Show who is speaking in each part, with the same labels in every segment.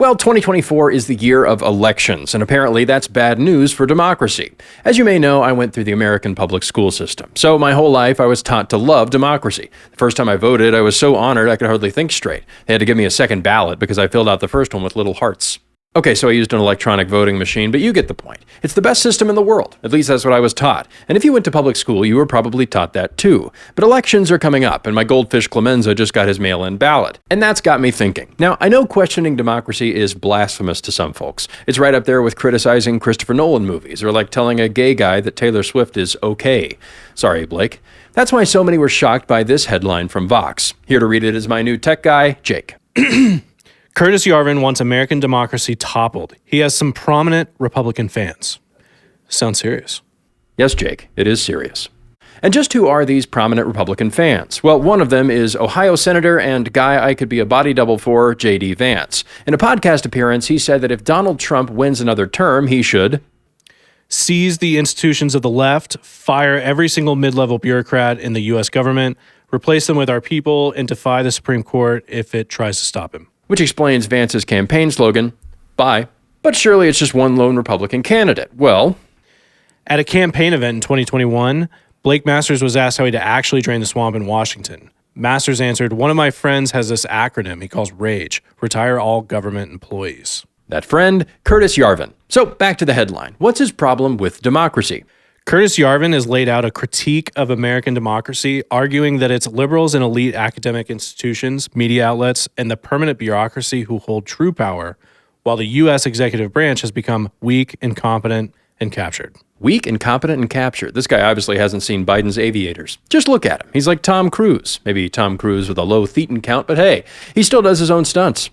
Speaker 1: Well, 2024 is the year of elections, and apparently that's bad news for democracy. As you may know, I went through the American public school system, so my whole life I was taught to love democracy. The first time I voted, I was so honored I could hardly think straight. They had to give me a second ballot because I filled out the first one with little hearts. Okay, so I used an electronic voting machine, but you get the point. It's the best system in the world. At least that's what I was taught. And if you went to public school, you were probably taught that too. But elections are coming up, and my goldfish Clemenza just got his mail-in ballot. And that's got me thinking. Now, I know questioning democracy is blasphemous to some folks. It's right up there with criticizing Christopher Nolan movies, or like telling a gay guy that Taylor Swift is okay. Sorry, Blake. That's why so many were shocked by this headline from Vox. Here to read it is my new tech guy, Jake.
Speaker 2: Curtis Yarvin wants American democracy toppled. He has some prominent Republican fans. Sounds serious.
Speaker 1: Yes, Jake, it is serious. And just who are these prominent Republican fans? Well, one of them is Ohio Senator and guy I could be a body double for, J.D. Vance. In a podcast appearance, he said that if Donald Trump wins another term, he should
Speaker 2: seize the institutions of the left, fire every single mid-level bureaucrat in the U.S. government, replace them with our people, and defy the Supreme Court if it tries to stop him.
Speaker 1: Which explains Vance's campaign slogan, bye. But surely it's just one lone Republican candidate. Well,
Speaker 2: at a campaign event in 2021, Blake Masters was asked how he'd actually drain the swamp in Washington. Masters answered, "One of my friends has this acronym he calls RAGE, retire all government employees."
Speaker 1: That friend, Curtis Yarvin. So back to the headline. What's his problem with democracy?
Speaker 2: Curtis Yarvin has laid out a critique of American democracy, arguing that it's liberals and elite academic institutions, media outlets, and the permanent bureaucracy who hold true power, while the U.S. executive branch has become weak, incompetent, and captured.
Speaker 1: Weak, incompetent, and captured. This guy obviously hasn't seen Biden's aviators. Just look at him. He's like Tom Cruise. Maybe Tom Cruise with a low thetan count, but hey, he still does his own stunts.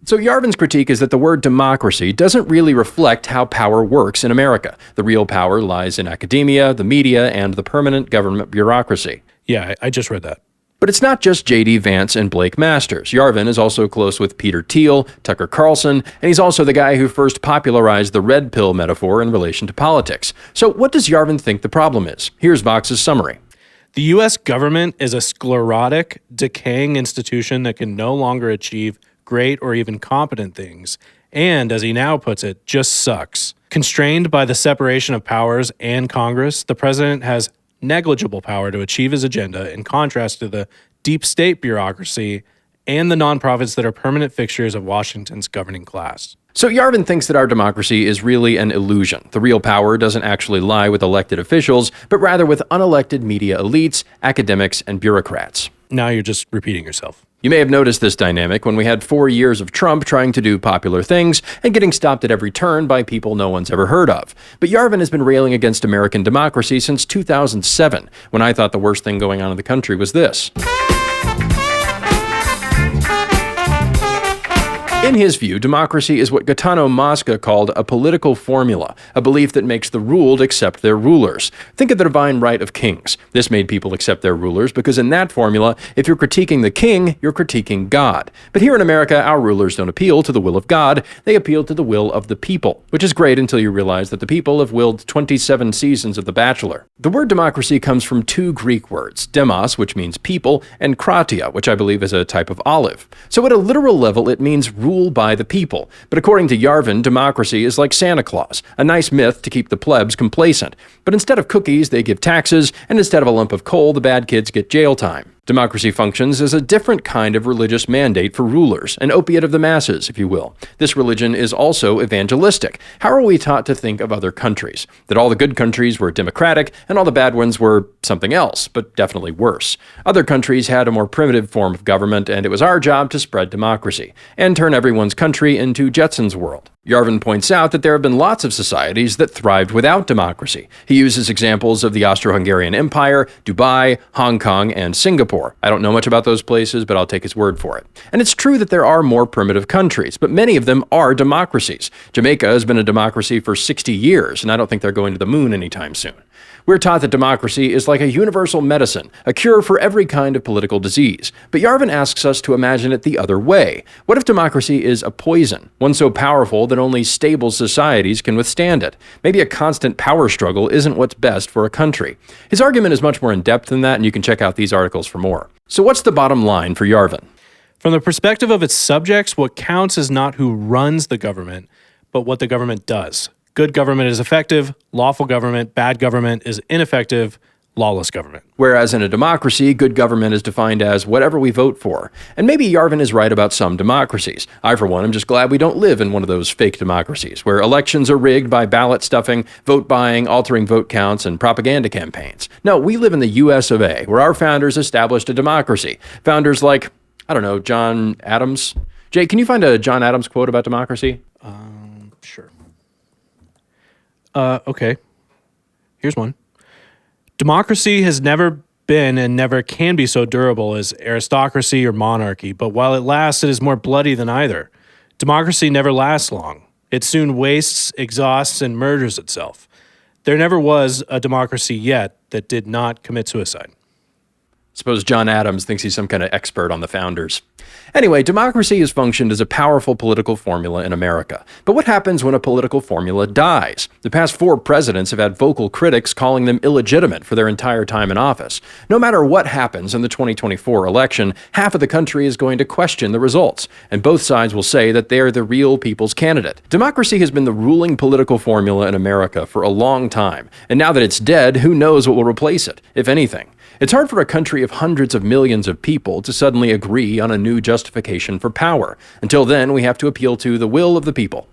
Speaker 1: So Yarvin's critique is that the word democracy doesn't really reflect how power works in America. The real power lies in academia, the media, and the permanent government bureaucracy.
Speaker 2: Yeah, I just read that.
Speaker 1: But it's not just J.D. Vance and Blake Masters. Yarvin is also close with Peter Thiel, Tucker Carlson, and he's also the guy who first popularized the red pill metaphor in relation to politics. So what does Yarvin think the problem is? Here's Vox's summary.
Speaker 2: The U.S. government is a sclerotic, decaying institution that can no longer achieve great or even competent things, and, as he now puts it, just sucks. Constrained by the separation of powers and Congress, the president has negligible power to achieve his agenda, in contrast to the deep state bureaucracy and the nonprofits that are permanent fixtures of Washington's governing class.
Speaker 1: So Yarvin thinks that our democracy is really an illusion. The real power doesn't actually lie with elected officials, but rather with unelected media elites, academics, and bureaucrats.
Speaker 2: Now you're just repeating yourself.
Speaker 1: You may have noticed this dynamic when we had 4 years of Trump trying to do popular things and getting stopped at every turn by people no one's ever heard of. But Yarvin has been railing against American democracy since 2007, when I thought the worst thing going on in the country was this. In his view, democracy is what Gaetano Mosca called a political formula, a belief that makes the ruled accept their rulers. Think of the divine right of kings. This made people accept their rulers because in that formula, if you're critiquing the king, you're critiquing God. But here in America, our rulers don't appeal to the will of God, they appeal to the will of the people, which is great until you realize that the people have willed 27 seasons of The Bachelor. The word democracy comes from two Greek words, demos, which means people, and kratia, which I believe is a type of olive. So at a literal level, it means rule by the people. But according to Yarvin, democracy is like Santa Claus, a nice myth to keep the plebs complacent. But instead of cookies, they give taxes, and instead of a lump of coal, the bad kids get jail time. Democracy functions as a different kind of religious mandate for rulers, an opiate of the masses, if you will. This religion is also evangelistic. How are we taught to think of other countries? That all the good countries were democratic, and all the bad ones were something else, but definitely worse. Other countries had a more primitive form of government, and it was our job to spread democracy, and turn everyone's country into Jetson's world. Yarvin points out that there have been lots of societies that thrived without democracy. He uses examples of the Austro-Hungarian Empire, Dubai, Hong Kong, and Singapore. I don't know much about those places, but I'll take his word for it. And it's true that there are more primitive countries, but many of them are democracies. Jamaica has been a democracy for 60 years, and I don't think they're going to the moon anytime soon. We're taught that democracy is like a universal medicine, a cure for every kind of political disease. But Yarvin asks us to imagine it the other way. What if democracy is a poison, one so powerful that only stable societies can withstand it? Maybe a constant power struggle isn't what's best for a country. His argument is much more in-depth than that, and you can check out these articles for more. So what's the bottom line for Yarvin?
Speaker 2: From the perspective of its subjects, what counts is not who runs the government, but what the government does. Good government is effective, lawful government, bad government is ineffective, lawless government.
Speaker 1: Whereas in a democracy, good government is defined as whatever we vote for. And maybe Yarvin is right about some democracies. I, for one, am just glad we don't live in one of those fake democracies, where elections are rigged by ballot stuffing, vote buying, altering vote counts, and propaganda campaigns. No, we live in the US of A, where our founders established a democracy. Founders like, I don't know, John Adams. Jay, can you find a John Adams quote about democracy?
Speaker 2: Sure. Okay. Here's one. Democracy has never been and never can be so durable as aristocracy or monarchy, but while it lasts, it is more bloody than either. Democracy never lasts long. It soon wastes, exhausts, and murders itself. There never was a democracy yet that did not commit suicide.
Speaker 1: Suppose John Adams thinks he's some kind of expert on the founders. Anyway, democracy has functioned as a powerful political formula in America. But what happens when a political formula dies? The past 4 presidents have had vocal critics calling them illegitimate for their entire time in office. No matter what happens in the 2024 election, half of the country is going to question the results, and both sides will say that they are the real people's candidate. Democracy has been the ruling political formula in America for a long time, and now that it's dead, who knows what will replace it, if anything. It's hard for a country of hundreds of millions of people to suddenly agree on a new justification for power. Until then, we have to appeal to the will of the people.